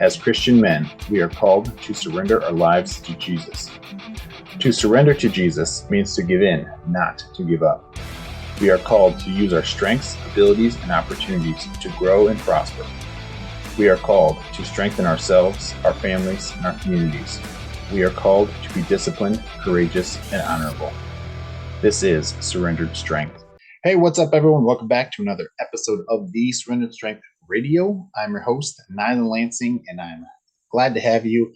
As Christian men, we are called to surrender our lives to Jesus. To surrender to Jesus means to give in, not to give up. We are called to use our strengths, abilities, and opportunities to grow and prosper. We are called to strengthen ourselves, our families, and our communities. We are called to be disciplined, courageous, and honorable. This is Surrendered Strength. Hey, what's up, everyone? Welcome back to another episode of the Surrendered Strength Radio. I'm your host, Nylan Lansing, and I'm glad to have you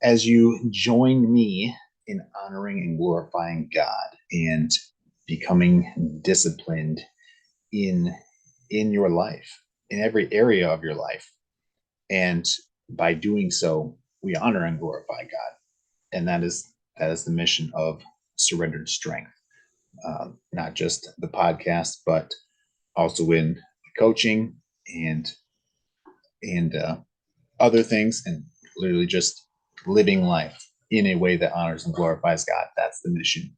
as you join me in honoring and glorifying God and becoming disciplined in your life, in every area of your life. And by doing so, we honor and glorify God. And that is the mission of Surrendered Strength. Not just the podcast, but also in coaching and other things, and literally just living life in a way that honors and glorifies God. That's the mission.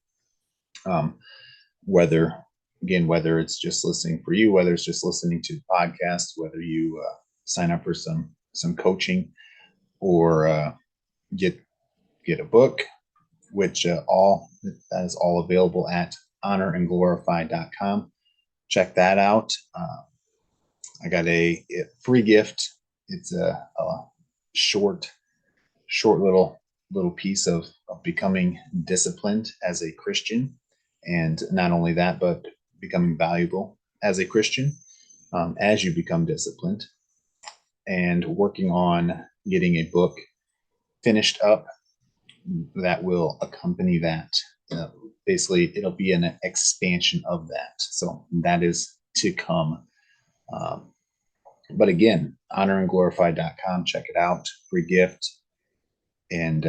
Whether it's just listening for you, whether it's just listening to the podcast, whether you sign up for some coaching or get a book, which that is all available at honorandglorify.com. Check that out. I got a free gift. It's a short little piece of becoming disciplined as a Christian, and not only that, but becoming valuable as a Christian as you become disciplined, and working on getting a book finished up that will accompany that. Basically, it'll be an expansion of that. So that is to come. But again, honorandglorify.com, check it out, free gift, and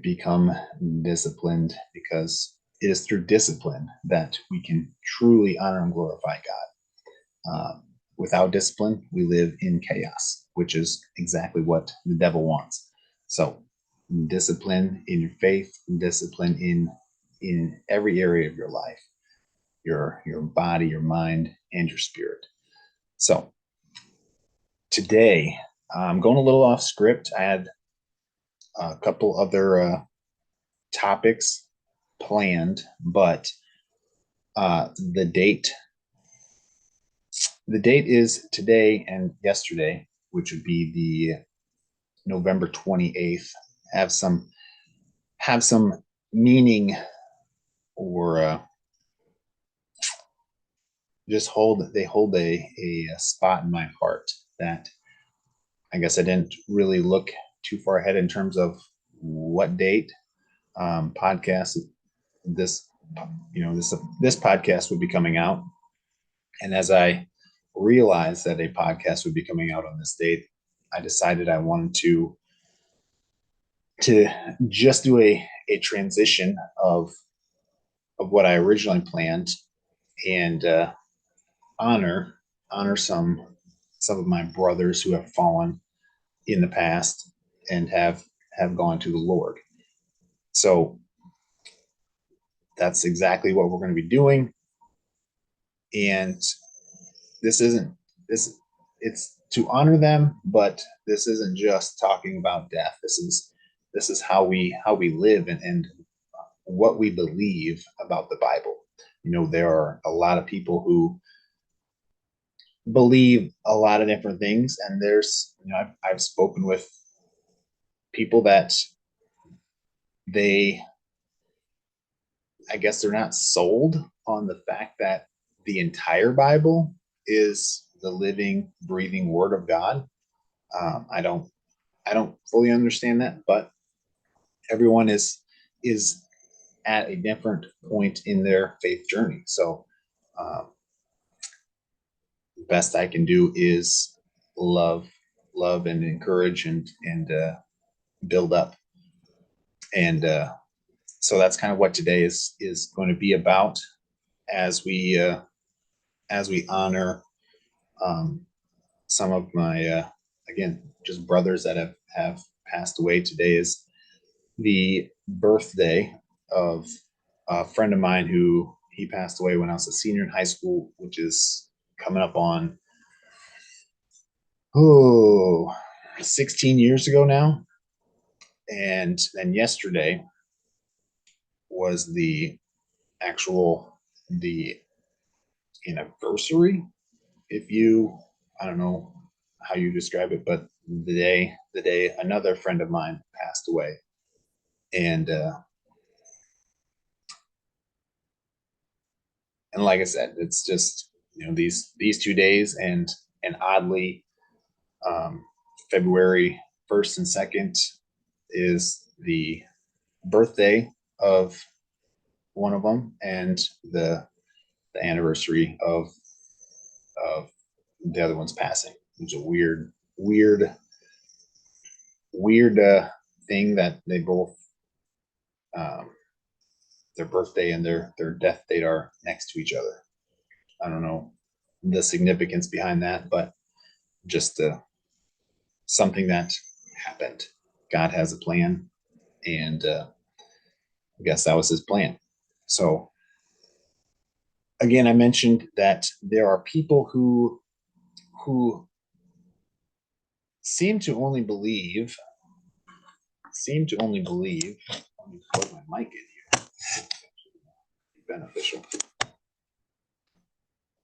become disciplined, because it is through discipline that we can truly honor and glorify God. Without discipline, we live in chaos, which is exactly what the devil wants. So discipline in your faith, discipline in every area of your life, your body, your mind, and your spirit. So today, I'm going a little off script. I had a couple other topics planned, but the date is today and yesterday, which would be the November 28th. Have some meaning, or they hold a spot in my heart that I guess I didn't really look too far ahead in terms of what date podcast this podcast would be coming out. And as I realized that a podcast would be coming out on this date, I decided I wanted to just do a transition of what I originally planned, and honor some of my brothers who have fallen in the past and have gone to the Lord. So that's exactly what we're going to be doing. And it's to honor them, but this isn't just talking about death. This is how we live, and what we believe about the Bible. There are a lot of people who believe a lot of different things, and there's I've spoken with people that I guess they're not sold on the fact that the entire Bible is the living, breathing Word of God. I don't fully understand that, but everyone is at a different point in their faith journey. So the best I can do is love and encourage and build up. And so that's kind of what today is going to be about, as we honor some of my again, just brothers that have passed away. Today is the birthday of a friend of mine who he passed away when I was a senior in high school, which is coming up on 16 years ago now. And then yesterday was the anniversary. If you, I don't know how you describe it, but the day another friend of mine passed away. And like I said, it's just, these 2 days, and oddly, um, February 1st and 2nd is the birthday of one of them, and the anniversary of the other one's passing. It's a weird thing that they both, um, their birthday and their death date are next to each other. I don't know the significance behind that, but just something that happened. God has a plan, and I guess that was his plan. So again, I mentioned that there are people who seem to only believe. Let me plug my mic in here. Beneficial.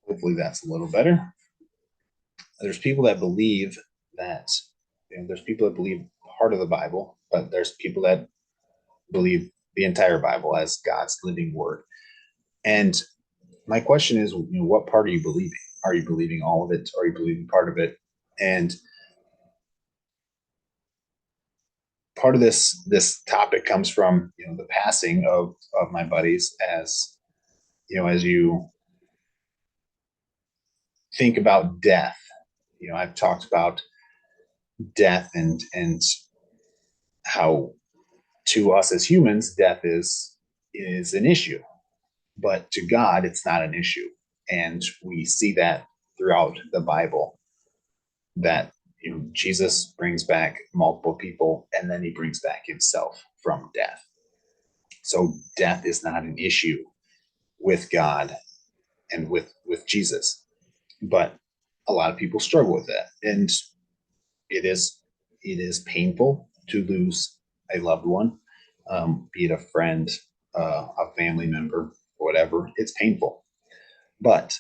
Hopefully, that's a little better. There's people that believe that there's people that believe part of the Bible, but there's people that believe the entire Bible as God's living word. And my question is, what part are you believing? Are you believing all of it? Are you believing part of it? And part of this topic comes from the passing of my buddies. As you think about death, I've talked about death and how to us as humans death is an issue, but to God it's not an issue. And we see that throughout the Bible, that Jesus brings back multiple people, and then he brings back himself from death. So death is not an issue with God and with Jesus. But a lot of people struggle with that, and it is painful to lose a loved one, be it a friend, a family member, or whatever. It's painful, but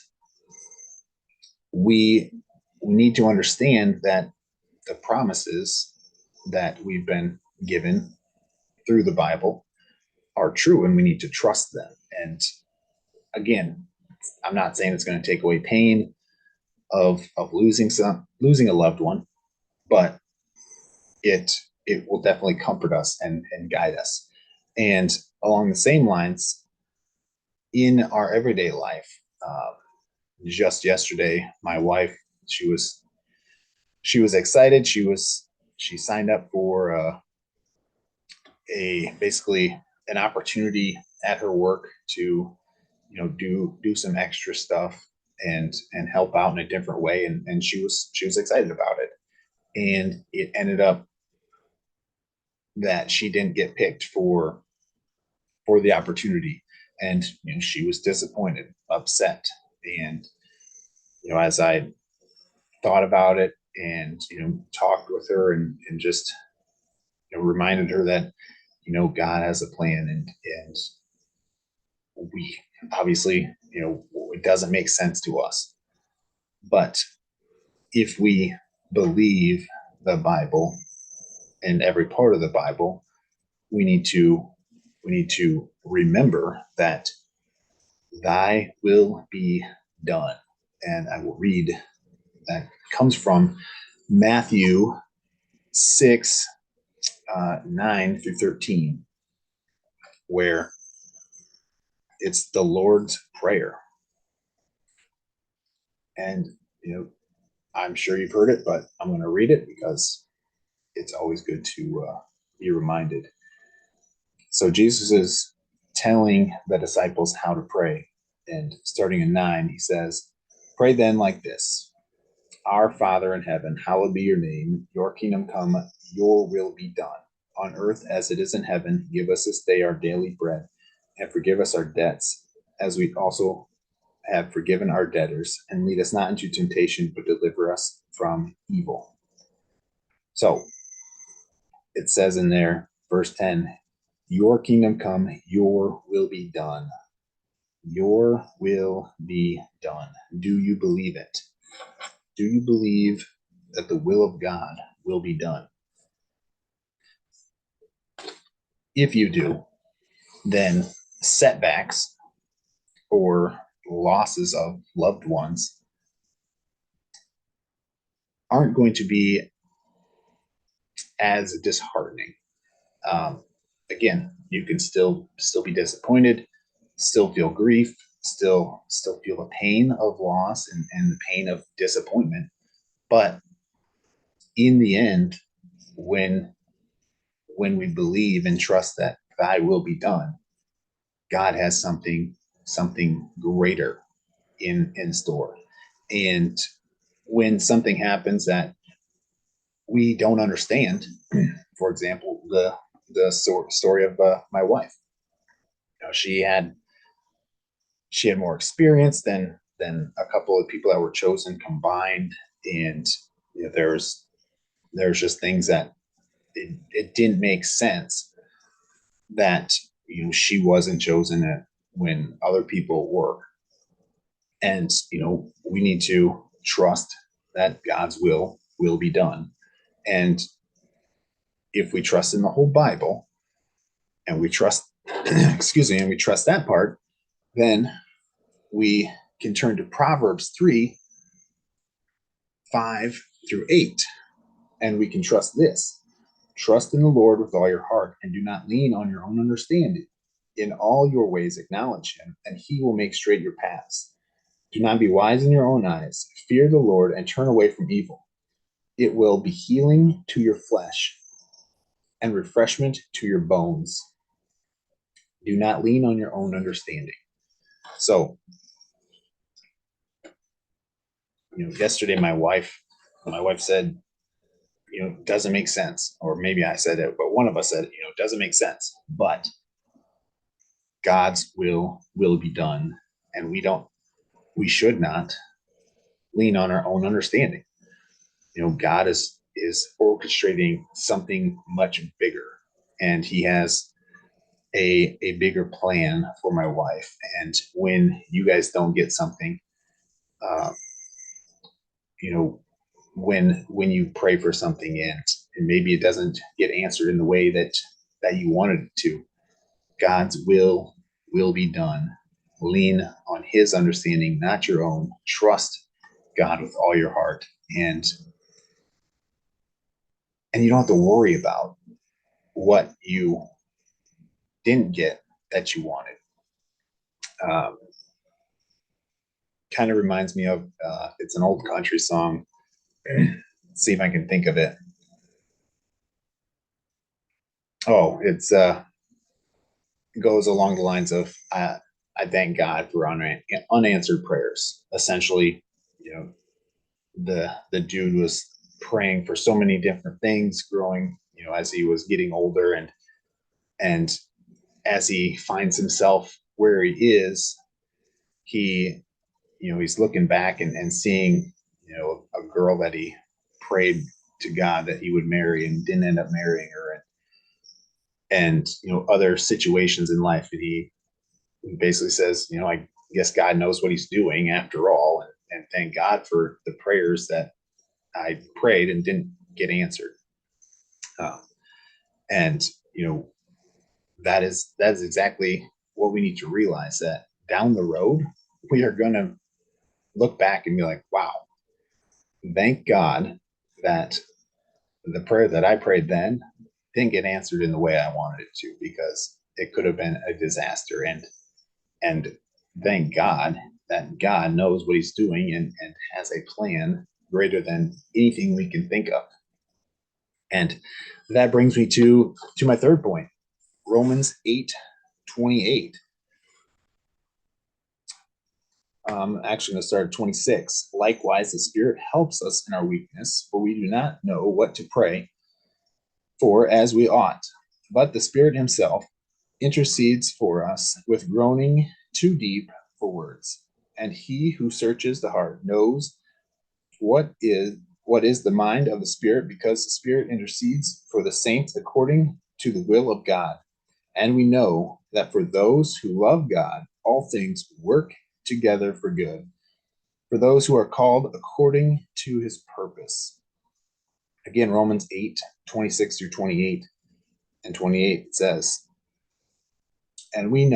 we need to understand that the promises that we've been given through the Bible are true, and we need to trust them. And again, I'm not saying it's going to take away pain of losing a loved one, but it it will definitely comfort us and guide us. And along the same lines, in our everyday life, just yesterday, my wife, she was excited. She signed up for a basically an opportunity at her work to do some extra stuff and help out in a different way, and she was excited about it. And it ended up that she didn't get picked for the opportunity, and she was disappointed, upset. And as I thought about it, and talked with her, and just reminded her that God has a plan, and we obviously, it doesn't make sense to us, but if we believe the Bible and every part of the Bible, we need to remember that thy will be done. And I will read, that comes from Matthew 6, 9 through 13, where it's the Lord's Prayer. And, I'm sure you've heard it, but I'm going to read it because it's always good to be reminded. So Jesus is telling the disciples how to pray. And starting in 9, he says, "Pray then like this: Our Father in heaven, hallowed be your name. Your kingdom come, your will be done, on earth as it is in heaven. Give us this day our daily bread, and forgive us our debts, as we also have forgiven our debtors. And lead us not into temptation, but deliver us from evil." So it says in there, verse 10, your kingdom come, your will be done. Your will be done. Do you believe it? Do you believe that the will of God will be done? If you do, then setbacks or losses of loved ones aren't going to be as disheartening. Um, again, you can still be disappointed, still feel grief, still feel the pain of loss and the pain of disappointment. But in the end, when we believe and trust that thy will be done, God has something greater in store. And when something happens that we don't understand, for example, the story of my wife, she had more experience than a couple of people that were chosen combined, and there's just things that it didn't make sense that she wasn't chosen when other people were. And we need to trust that God's will be done. And if we trust in the whole Bible and we trust excuse me, and we trust that part, then we can turn to Proverbs 3, 5-8, and we can trust this. Trust in the Lord with all your heart and do not lean on your own understanding. In all your ways acknowledge him, and he will make straight your paths. Do not be wise in your own eyes. Fear the Lord and turn away from evil. It will be healing to your flesh and refreshment to your bones. Do not lean on your own understanding. So, yesterday my wife said, doesn't make sense. Or maybe I said it, but one of us said, doesn't make sense. But God's will be done. And we should not lean on our own understanding. God is orchestrating something much bigger, and he has a bigger plan for my wife. And when you guys don't get something, uh, you know, when you pray for something and maybe it doesn't get answered in the way that you wanted it to, God's will be done. Lean on his understanding, not your own. Trust God with all your heart, and you don't have to worry about what you didn't get that you wanted. Um, Kind of reminds me of it's an old country song. Let's see if I can think of it. Oh, it goes along the lines of I thank God for unanswered prayers. Essentially, you know, the dude was praying for so many different things growing, as he was getting older, and as he finds himself where he is, he he's looking back and seeing a girl that he prayed to God that he would marry and didn't end up marrying her, and other situations in life, and he basically says, I guess God knows what he's doing after all, and thank God for the prayers that I prayed and didn't get answered. Uh, and that is exactly what we need to realize, that down the road we are going to look back and be like, wow, thank God that the prayer that I prayed then didn't get answered in the way I wanted it to, because it could have been a disaster. And thank God that God knows what he's doing and has a plan greater than anything we can think of. And that brings me to my third point, Romans 8:28. Actually, going to start at 26. Likewise, the Spirit helps us in our weakness, for we do not know what to pray for as we ought. But the Spirit himself intercedes for us with groaning too deep for words. And he who searches the heart knows what is what is the mind of the Spirit, because the Spirit intercedes for the saints according to the will of God. And we know that for those who love God, all things work together for good, for those who are called according to his purpose. Again, Romans 8:26 through 28 and 28 says, and we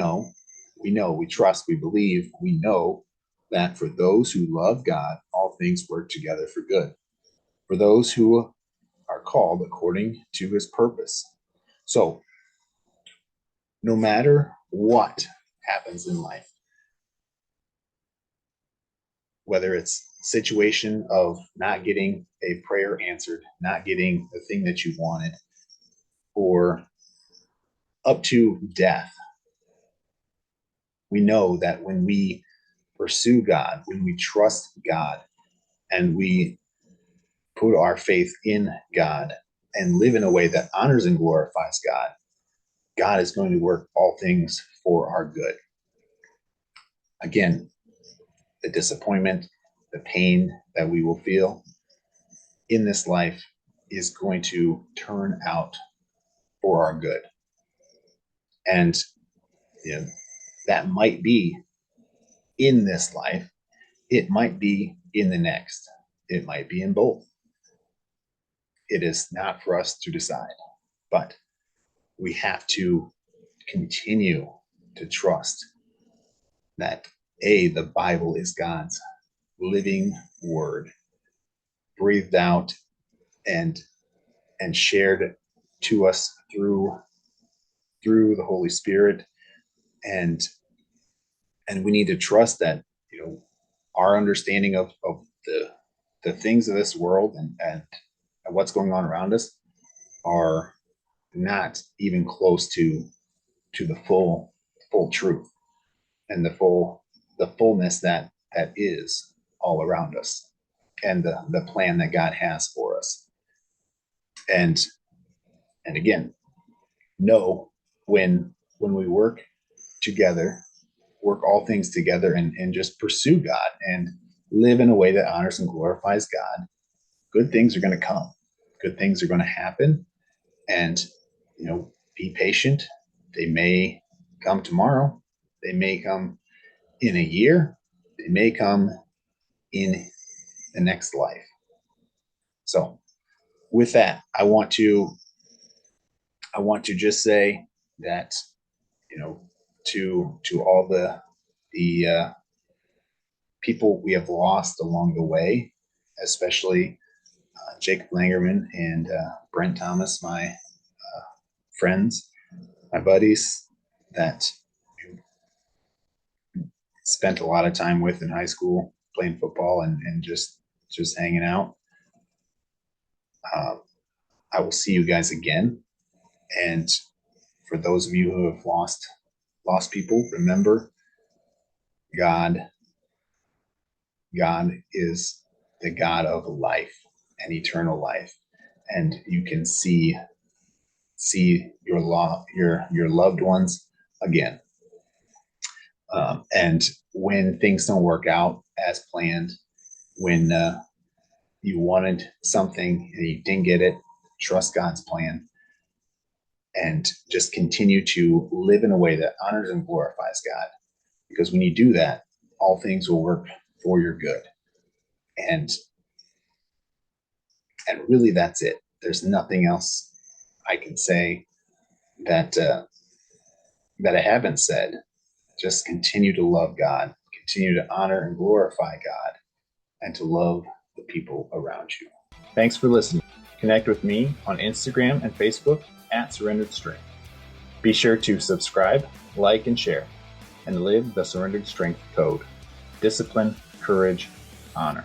trust, we believe, we know that for those who love God, all things work together for good, for those who are called according to his purpose. So, no matter what happens in life, whether it's situation of not getting a prayer answered, not getting the thing that you wanted, or up to death, we know that when we pursue God, when we trust God, and we put our faith in God and live in a way that honors and glorifies God, God is going to work all things for our good. Again, the disappointment, the pain that we will feel in this life is going to turn out for our good. And that might be in this life, it might be in the next, it might be in both. It is not for us to decide, but we have to continue to trust that the Bible is God's living word, breathed out and shared to us through the Holy Spirit, and we need to trust that our understanding of the things of this world and what's going on around us are not even close to the full truth and the fullness that is all around us, and the plan that God has for us. And again, know when we work together, work all things together, and just pursue God and live in a way that honors and glorifies God, good things are going to come. Good things are going to happen. And, be patient. They may come tomorrow. They may come in a year. They may come in the next life. So with that, I want to just say that, to all the people we have lost along the way, especially Jacob Langerman and Brent Thomas, my friends, my buddies that spent a lot of time with in high school, playing football and just hanging out. I will see you guys again. And for those of you who have lost people, remember, God is the God of life and eternal life, and you can see your loved ones again. And when things don't work out as planned, when you wanted something and you didn't get it, trust God's plan and just continue to live in a way that honors and glorifies God. Because when you do that, all things will work for your good. And really, that's it. There's nothing else I can say that I haven't said. Just continue to love God, continue to honor and glorify God, and to love the people around you. Thanks for listening. Connect with me on Instagram and Facebook @Surrendered Strength. Be sure to subscribe, like, and share, and live the Surrendered Strength Code: discipline, courage, honor.